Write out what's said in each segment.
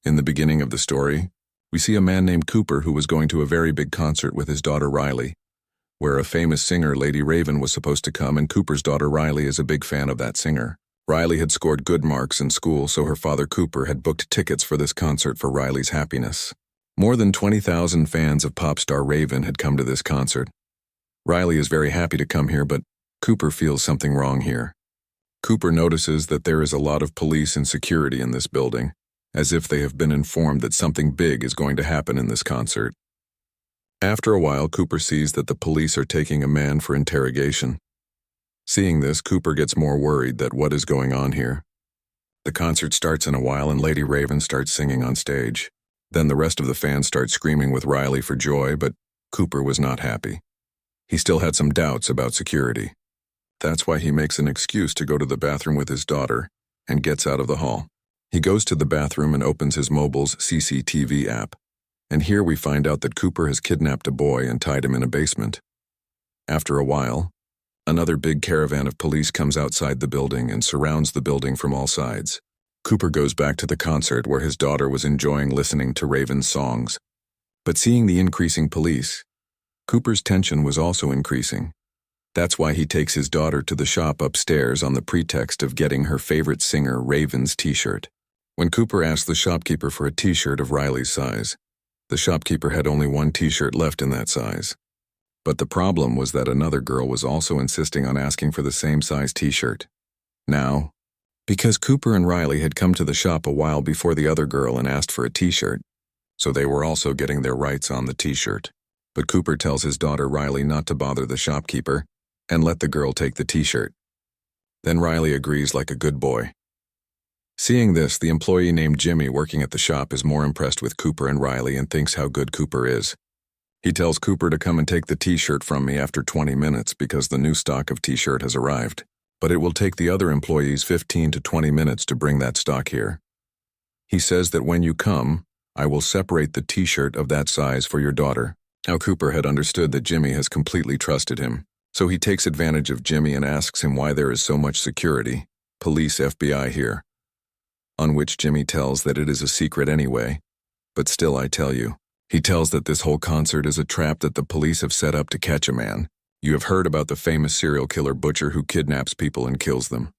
In the beginning of the story, we see a man named Cooper who was going to a very big concert with his daughter Riley, where a famous singer, Lady Raven, was supposed to come, and Cooper's daughter Riley is a big fan of that singer. Riley had scored good marks in school, so her father Cooper had booked tickets for this concert for Riley's happiness. More than 20,000 fans of pop star Raven had come to this concert. Riley is very happy to come here, but Cooper feels something wrong here. Cooper notices that there is a lot of police and security in this building, as if they have been informed that something big is going to happen in this concert. After a while, Cooper sees that the police are taking a man for interrogation. Seeing this, Cooper gets more worried that what is going on here. The concert starts in a while and Lady Raven starts singing on stage. Then the rest of the fans start screaming with Riley for joy, but Cooper was not happy. He still had some doubts about security. That's why he makes an excuse to go to the bathroom with his daughter and gets out of the hall. He goes to the bathroom and opens his mobile's CCTV app. And here we find out that Cooper has kidnapped a boy and tied him in a basement. After a while, another big caravan of police comes outside the building and surrounds the building from all sides. Cooper goes back to the concert where his daughter was enjoying listening to Raven's songs. But seeing the increasing police, Cooper's tension was also increasing. That's why he takes his daughter to the shop upstairs on the pretext of getting her favorite singer Raven's t-shirt. When Cooper asked the shopkeeper for a t-shirt of Riley's size, the shopkeeper had only one t-shirt left in that size. But the problem was that another girl was also insisting on asking for the same size t-shirt. Now, because Cooper and Riley had come to the shop a while before the other girl and asked for a t-shirt, so they were also getting their rights on the t-shirt. But Cooper tells his daughter Riley not to bother the shopkeeper and let the girl take the t-shirt. Then Riley agrees like a good boy. Seeing this, the employee named Jimmy working at the shop is more impressed with Cooper and Riley and thinks how good Cooper is. He tells Cooper to come and take the t-shirt from me after 20 minutes because the new stock of t-shirt has arrived. But it will take the other employees 15 to 20 minutes to bring that stock here. He says that when you come, I will separate the t-shirt of that size for your daughter. Now Cooper had understood that Jimmy has completely trusted him, so he takes advantage of Jimmy and asks him why there is so much security, police, FBI here. On which Jimmy tells that it is a secret anyway, but still I tell you. He tells that this whole concert is a trap that the police have set up to catch a man. You have heard about the famous serial killer butcher who kidnaps people and kills them.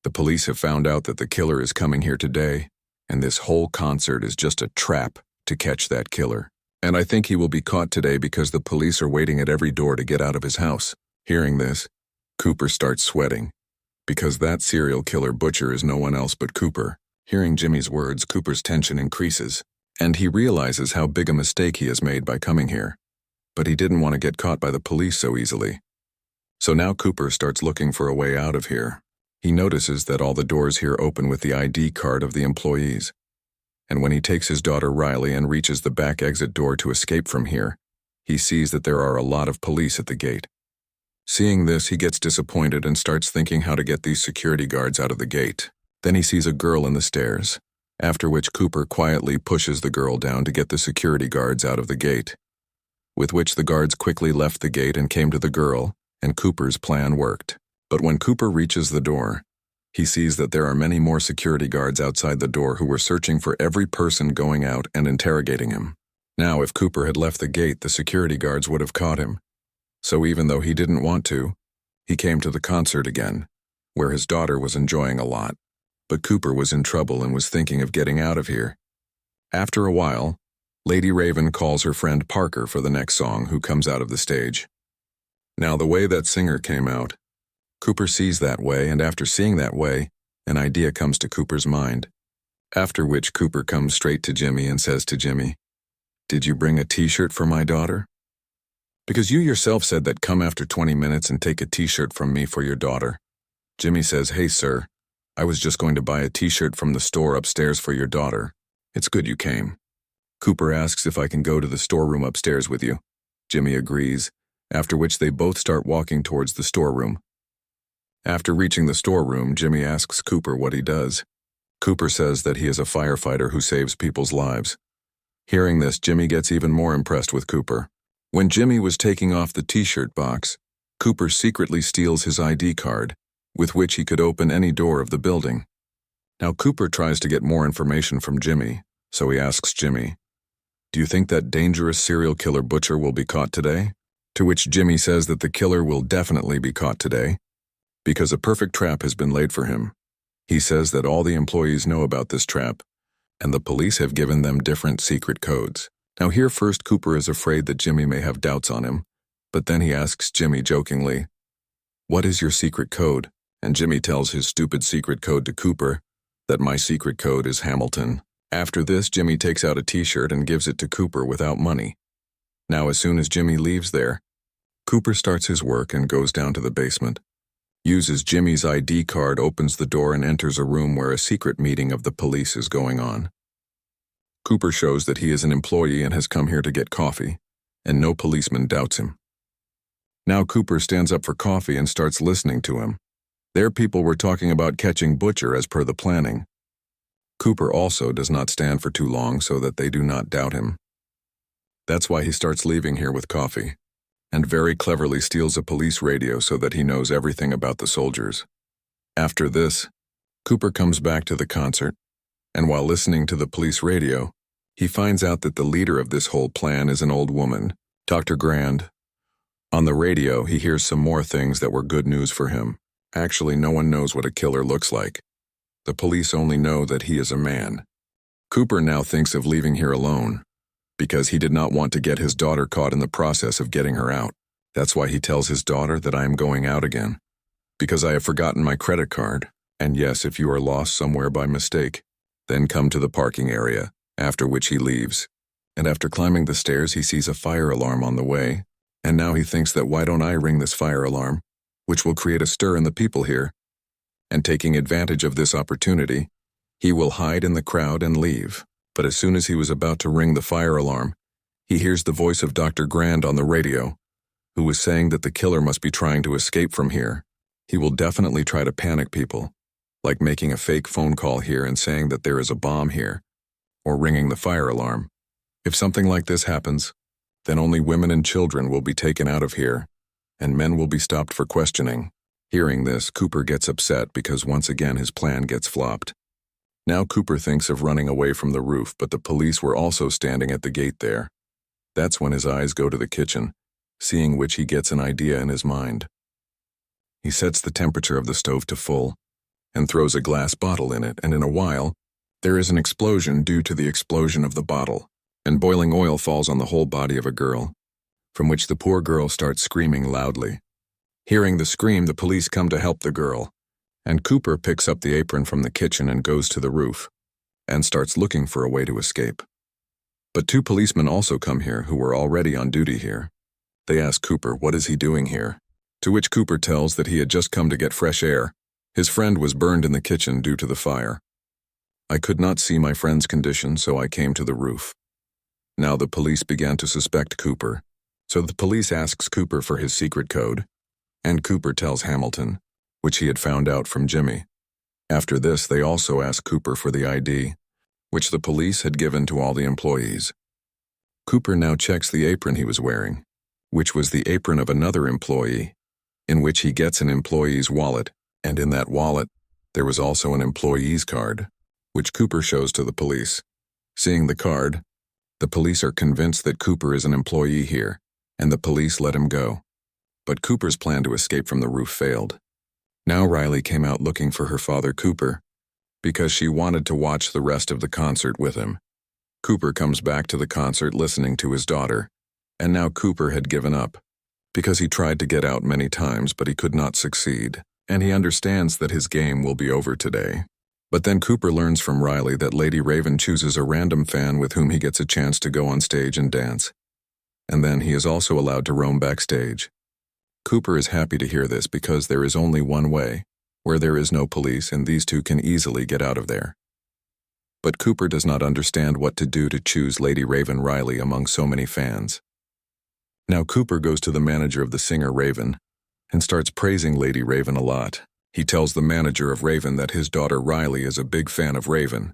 The police have found out that the killer is coming here today, and this whole concert is just a trap to catch that killer. And I think he will be caught today because the police are waiting at every door to get out of his house. Hearing this, Cooper starts sweating, because that serial killer butcher is no one else but Cooper. Hearing Jimmy's words, Cooper's tension increases, and he realizes how big a mistake he has made by coming here. But he didn't want to get caught by the police so easily. So now Cooper starts looking for a way out of here. He notices that all the doors here open with the ID card of the employees. And when he takes his daughter Riley and reaches the back exit door to escape from here, he sees that there are a lot of police at the gate. Seeing this, he gets disappointed and starts thinking how to get these security guards out of the gate. Then he sees a girl in the stairs, after which Cooper quietly pushes the girl down to get the security guards out of the gate. With which the guards quickly left the gate and came to the girl, and Cooper's plan worked. But when Cooper reaches the door, he sees that there are many more security guards outside the door who were searching for every person going out and interrogating him. Now, if Cooper had left the gate, the security guards would have caught him. So even though he didn't want to, he came to the concert again, where his daughter was enjoying a lot. But Cooper was in trouble and was thinking of getting out of here. After a while, Lady Raven calls her friend Parker for the next song, who comes out of the stage. Now, the way that singer came out, Cooper sees that way, and after seeing that way, an idea comes to Cooper's mind. After which Cooper comes straight to Jimmy and says to Jimmy, "Did you bring a t-shirt for my daughter? Because you yourself said that come after 20 minutes and take a t-shirt from me for your daughter." Jimmy says, "Hey sir, I was just going to buy a t-shirt from the store upstairs for your daughter. It's good you came." Cooper asks if I can go to the storeroom upstairs with you. Jimmy agrees, after which they both start walking towards the storeroom. After reaching the storeroom, Jimmy asks Cooper what he does. Cooper says that he is a firefighter who saves people's lives. Hearing this, Jimmy gets even more impressed with Cooper. When Jimmy was taking off the t-shirt box, Cooper secretly steals his ID card, with which he could open any door of the building. Now Cooper tries to get more information from Jimmy, So he asks Jimmy, "Do you think that dangerous serial killer butcher will be caught today?" To which Jimmy says that the killer will definitely be caught today, because a perfect trap has been laid for him. He says that all the employees know about this trap, and the police have given them different secret codes. Now here first Cooper is afraid that Jimmy may have doubts on him, but then he asks Jimmy jokingly, "What is your secret code?" And Jimmy tells his stupid secret code to Cooper, that my secret code is Hamilton. After this, Jimmy takes out a t-shirt and gives it to Cooper without money. Now as soon as Jimmy leaves there, Cooper starts his work and goes down to the basement, uses Jimmy's ID card, opens the door and enters a room where a secret meeting of the police is going on. Cooper shows that he is an employee and has come here to get coffee, and no policeman doubts him. Now Cooper stands up for coffee and starts listening to him. Their people were talking about catching Butcher as per the planning. Cooper also does not stand for too long so that they do not doubt him. That's why he starts leaving here with coffee, and very cleverly steals a police radio so that he knows everything about the soldiers. After this, Cooper comes back to the concert, and while listening to the police radio, he finds out that the leader of this whole plan is an old woman, Dr. Grand. On the radio, he hears some more things that were good news for him. Actually, no one knows what a killer looks like. The police only know that he is a man. Cooper now thinks of leaving here alone, because he did not want to get his daughter caught in the process of getting her out. That's why he tells his daughter that I am going out again, because I have forgotten my credit card, and yes, if you are lost somewhere by mistake, then come to the parking area, after which he leaves. And after climbing the stairs, he sees a fire alarm on the way, and now he thinks that why don't I ring this fire alarm, which will create a stir in the people here. And taking advantage of this opportunity, he will hide in the crowd and leave. But as soon as he was about to ring the fire alarm, he hears the voice of Dr. Grand on the radio, who was saying that the killer must be trying to escape from here. He will definitely try to panic people, like making a fake phone call here and saying that there is a bomb here, or ringing the fire alarm. If something like this happens, then only women and children will be taken out of here, and men will be stopped for questioning. Hearing this, Cooper gets upset because once again his plan gets flopped. Now Cooper thinks of running away from the roof, but the police were also standing at the gate there. That's when his eyes go to the kitchen, seeing which he gets an idea in his mind. He sets the temperature of the stove to full, and throws a glass bottle in it, and in a while, there is an explosion due to the explosion of the bottle, and boiling oil falls on the whole body of a girl, from which the poor girl starts screaming loudly. Hearing the scream, the police come to help the girl, and Cooper picks up the apron from the kitchen and goes to the roof, and starts looking for a way to escape. But two policemen also come here who were already on duty here. They ask Cooper what is he doing here, to which Cooper tells that he had just come to get fresh air. His friend was burned in the kitchen due to the fire. I could not see my friend's condition, so I came to the roof. Now the police began to suspect Cooper, so the police asks Cooper for his secret code, and Cooper tells Hamilton, which he had found out from Jimmy. After this, they also ask Cooper for the ID, which the police had given to all the employees. Cooper now checks the apron he was wearing, which was the apron of another employee, in which he gets an employee's wallet, and in that wallet, there was also an employee's card, which Cooper shows to the police. Seeing the card, the police are convinced that Cooper is an employee here, and the police let him go. But Cooper's plan to escape from the roof failed. Now Riley came out looking for her father Cooper, because she wanted to watch the rest of the concert with him. Cooper comes back to the concert listening to his daughter, and now Cooper had given up, because he tried to get out many times but he could not succeed, and he understands that his game will be over today. But then Cooper learns from Riley that Lady Raven chooses a random fan with whom he gets a chance to go on stage and dance. And then he is also allowed to roam backstage. Cooper is happy to hear this because there is only one way, where there is no police and these two can easily get out of there. But Cooper does not understand what to do to choose Lady Raven Riley among so many fans. Now Cooper goes to the manager of the singer Raven and starts praising Lady Raven a lot. He tells the manager of Raven that his daughter Riley is a big fan of Raven.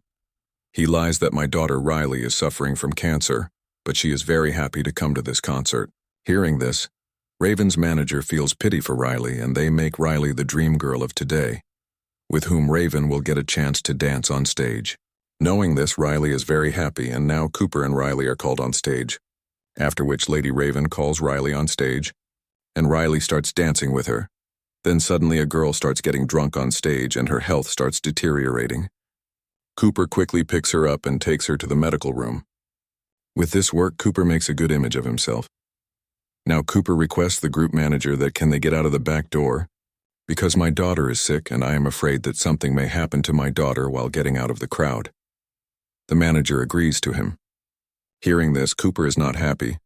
He lies that my daughter Riley is suffering from cancer, but she is very happy to come to this concert. Hearing this, Raven's manager feels pity for Riley and they make Riley the dream girl of today, with whom Raven will get a chance to dance on stage. Knowing this, Riley is very happy, and now Cooper and Riley are called on stage, after which Lady Raven calls Riley on stage, and Riley starts dancing with her. Then suddenly a girl starts getting drunk on stage and her health starts deteriorating. Cooper quickly picks her up and takes her to the medical room. With this work, Cooper makes a good image of himself. Now Cooper requests the group manager that can they get out of the back door, because my daughter is sick and I am afraid that something may happen to my daughter while getting out of the crowd. The manager agrees to him. Hearing this, Cooper is not happy,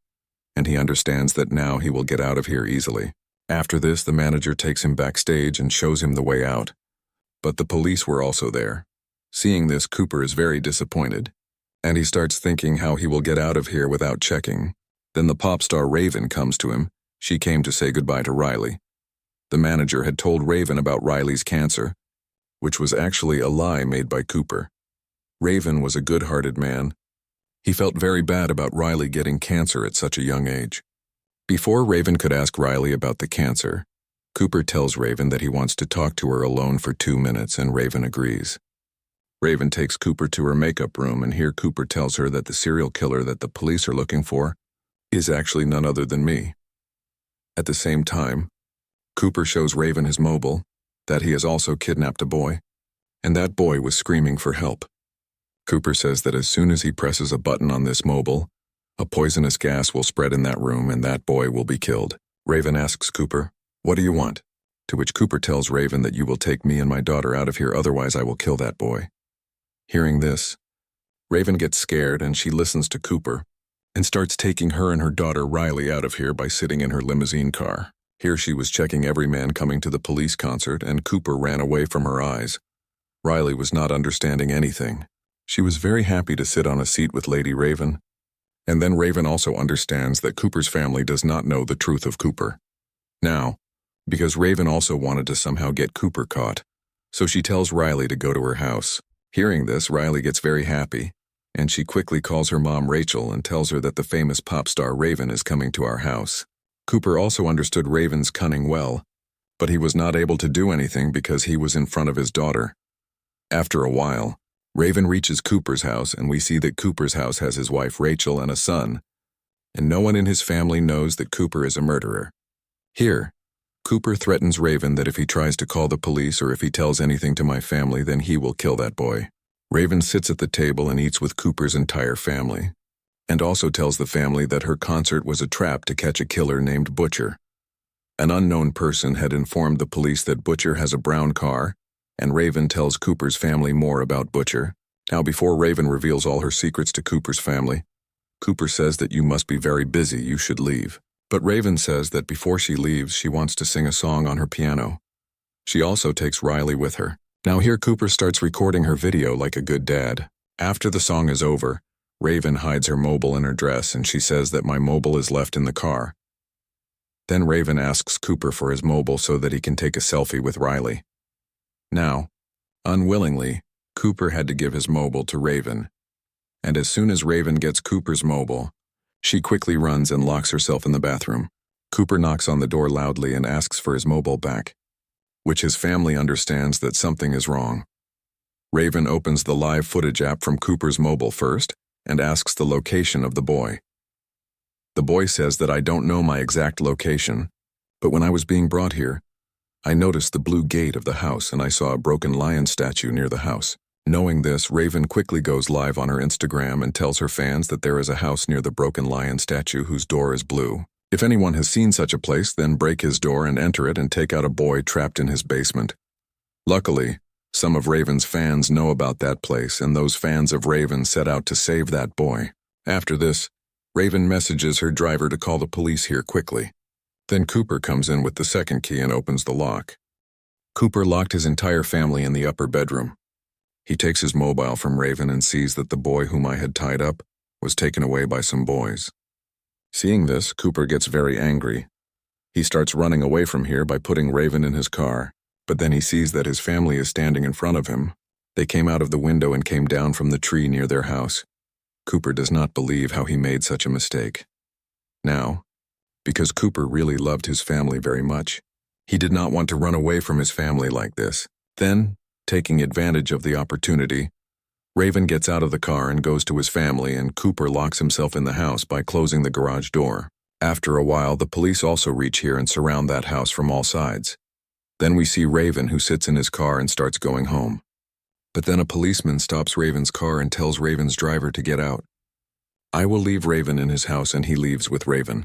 and he understands that now he will get out of here easily. After this, the manager takes him backstage and shows him the way out. But the police were also there. Seeing this, Cooper is very disappointed, and he starts thinking how he will get out of here without checking. Then the pop star Raven comes to him. She came to say goodbye to Riley. The manager had told Raven about Riley's cancer, which was actually a lie made by Cooper. Raven was a good-hearted man. He felt very bad about Riley getting cancer at such a young age. Before Raven could ask Riley about the cancer, Cooper tells Raven that he wants to talk to her alone for 2 minutes, and Raven agrees. Raven takes Cooper to her makeup room, and here Cooper tells her that the serial killer that the police are looking for is actually none other than me. At the same time, Cooper shows Raven his mobile, that he has also kidnapped a boy, and that boy was screaming for help. Cooper says that as soon as he presses a button on this mobile, a poisonous gas will spread in that room and that boy will be killed. Raven asks Cooper, "What do you want?" To which Cooper tells Raven that you will take me and my daughter out of here, otherwise I will kill that boy. Hearing this, Raven gets scared and she listens to Cooper and starts taking her and her daughter Riley out of here by sitting in her limousine car. Here she was checking every man coming to the police concert and Cooper ran away from her eyes. Riley was not understanding anything. She was very happy to sit on a seat with Lady Raven. And then Raven also understands that Cooper's family does not know the truth of Cooper. Now, because Raven also wanted to somehow get Cooper caught, so she tells Riley to go to her house. Hearing this, Riley gets very happy, and she quickly calls her mom Rachel and tells her that the famous pop star Raven is coming to our house. Cooper also understood Raven's cunning well, but he was not able to do anything because he was in front of his daughter. After a while, Raven reaches Cooper's house, and we see that Cooper's house has his wife Rachel and a son, and no one in his family knows that Cooper is a murderer. Here, Cooper threatens Raven that if he tries to call the police or if he tells anything to my family, then he will kill that boy. Raven sits at the table and eats with Cooper's entire family, and also tells the family that her concert was a trap to catch a killer named Butcher. An unknown person had informed the police that Butcher has a brown car, and Raven tells Cooper's family more about Butcher. Now, before Raven reveals all her secrets to Cooper's family, Cooper says that you must be very busy, you should leave. But Raven says that before she leaves, she wants to sing a song on her piano. She also takes Riley with her. Now here Cooper starts recording her video like a good dad. After the song is over, Raven hides her mobile in her dress and she says that my mobile is left in the car. Then Raven asks Cooper for his mobile so that he can take a selfie with Riley. Now, unwillingly, Cooper had to give his mobile to Raven. And as soon as Raven gets Cooper's mobile, she quickly runs and locks herself in the bathroom. Cooper knocks on the door loudly and asks for his mobile back, which his family understands that something is wrong. Raven opens the live footage app from Cooper's mobile first and asks the location of the boy. The boy says that I don't know my exact location, but when I was being brought here, I noticed the blue gate of the house and I saw a broken lion statue near the house. Knowing this, Raven quickly goes live on her Instagram and tells her fans that there is a house near the broken lion statue whose door is blue. If anyone has seen such a place, then break his door and enter it and take out a boy trapped in his basement. Luckily, some of Raven's fans know about that place, and those fans of Raven set out to save that boy. After this, Raven messages her driver to call the police here quickly. Then Cooper comes in with the second key and opens the lock. Cooper locked his entire family in the upper bedroom. He takes his mobile from Raven and sees that the boy whom I had tied up was taken away by some boys. Seeing this, Cooper gets very angry. He starts running away from here by putting Raven in his car, but then he sees that his family is standing in front of him. They came out of the window and came down from the tree near their house. Cooper does not believe how he made such a mistake. Now, because Cooper really loved his family very much, he did not want to run away from his family like this. Then, taking advantage of the opportunity, Raven gets out of the car and goes to his family, and Cooper locks himself in the house by closing the garage door. After a while, the police also reach here and surround that house from all sides. Then we see Raven, who sits in his car and starts going home. But then a policeman stops Raven's car and tells Raven's driver to get out. I will leave Raven in his house, and he leaves with Raven.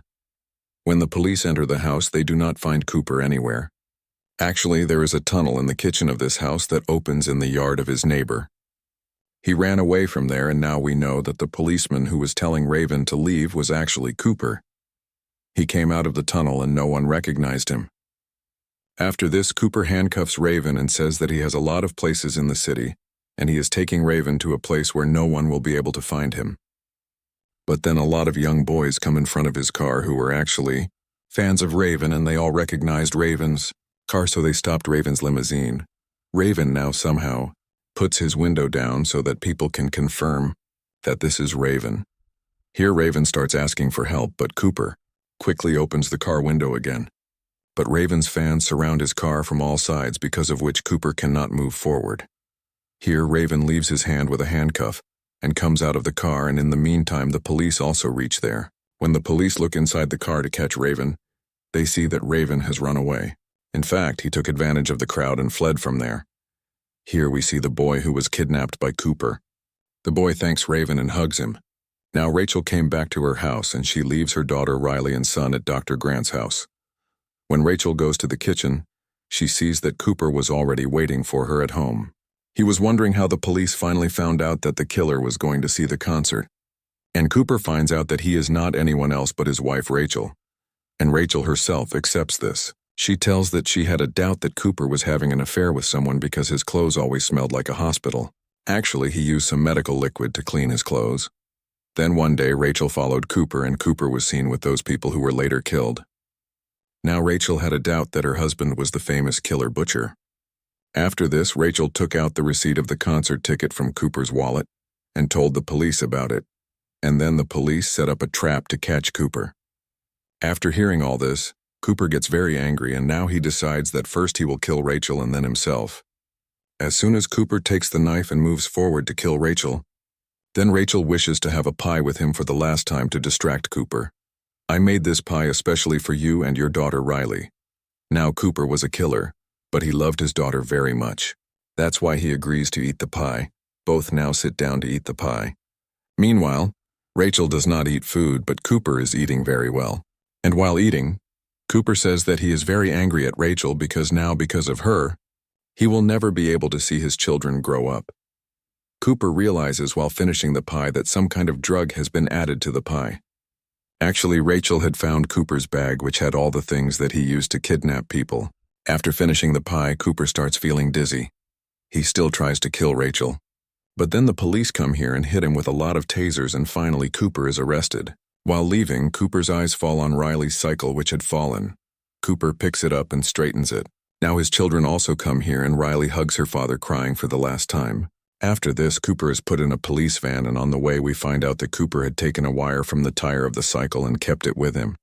When the police enter the house, they do not find Cooper anywhere. Actually, there is a tunnel in the kitchen of this house that opens in the yard of his neighbor. He ran away from there, and now we know that the policeman who was telling Raven to leave was actually Cooper. He came out of the tunnel and no one recognized him. After this, Cooper handcuffs Raven and says that he has a lot of places in the city, and he is taking Raven to a place where no one will be able to find him. But then a lot of young boys come in front of his car who were actually fans of Raven, and they all recognized Raven's car, so they stopped Raven's limousine. Raven now somehow puts his window down so that people can confirm that this is Raven. Here Raven starts asking for help, but Cooper quickly opens the car window again. But Raven's fans surround his car from all sides, because of which Cooper cannot move forward. Here Raven leaves his hand with a handcuff and comes out of the car, and in the meantime the police also reach there. When the police look inside the car to catch Raven, they see that Raven has run away. In fact, he took advantage of the crowd and fled from there. Here we see the boy who was kidnapped by Cooper. The boy thanks Raven and hugs him. Now Rachel came back to her house, and she leaves her daughter Riley and son at Dr. Grant's house. When Rachel goes to the kitchen, she sees that Cooper was already waiting for her at home. He was wondering how the police finally found out that the killer was going to see the concert. And Cooper finds out that he is not anyone else but his wife Rachel. And Rachel herself accepts this. She tells that she had a doubt that Cooper was having an affair with someone because his clothes always smelled like a hospital. Actually, he used some medical liquid to clean his clothes. Then one day Rachel followed Cooper, and Cooper was seen with those people who were later killed. Now Rachel had a doubt that her husband was the famous killer butcher. After this, Rachel took out the receipt of the concert ticket from Cooper's wallet and told the police about it, and then the police set up a trap to catch Cooper. After hearing all this, Cooper gets very angry, and now he decides that first he will kill Rachel and then himself. As soon as Cooper takes the knife and moves forward to kill Rachel, then Rachel wishes to have a pie with him for the last time to distract Cooper. I made this pie especially for you and your daughter Riley. Now Cooper was a killer, but he loved his daughter very much. That's why he agrees to eat the pie. Both now sit down to eat the pie. Meanwhile, Rachel does not eat food, but Cooper is eating very well. And while eating, Cooper says that he is very angry at Rachel because now, because of her, he will never be able to see his children grow up. Cooper realizes while finishing the pie that some kind of drug has been added to the pie. Actually, Rachel had found Cooper's bag, which had all the things that he used to kidnap people. After finishing the pie, Cooper starts feeling dizzy. He still tries to kill Rachel. But then the police come here and hit him with a lot of tasers, and finally Cooper is arrested. While leaving, Cooper's eyes fall on Riley's cycle, which had fallen. Cooper picks it up and straightens it. Now his children also come here, and Riley hugs her father, crying for the last time. After this, Cooper is put in a police van, and on the way we find out that Cooper had taken a wire from the tire of the cycle and kept it with him.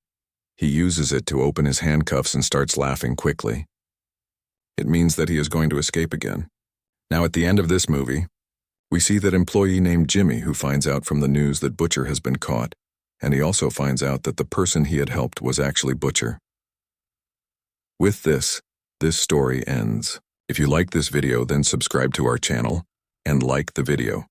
He uses it to open his handcuffs and starts laughing quickly. It means that he is going to escape again. Now at the end of this movie, we see that employee named Jimmy who finds out from the news that Butcher has been caught, and he also finds out that the person he had helped was actually Butcher. With this story ends. If you like this video, then subscribe to our channel and like the video.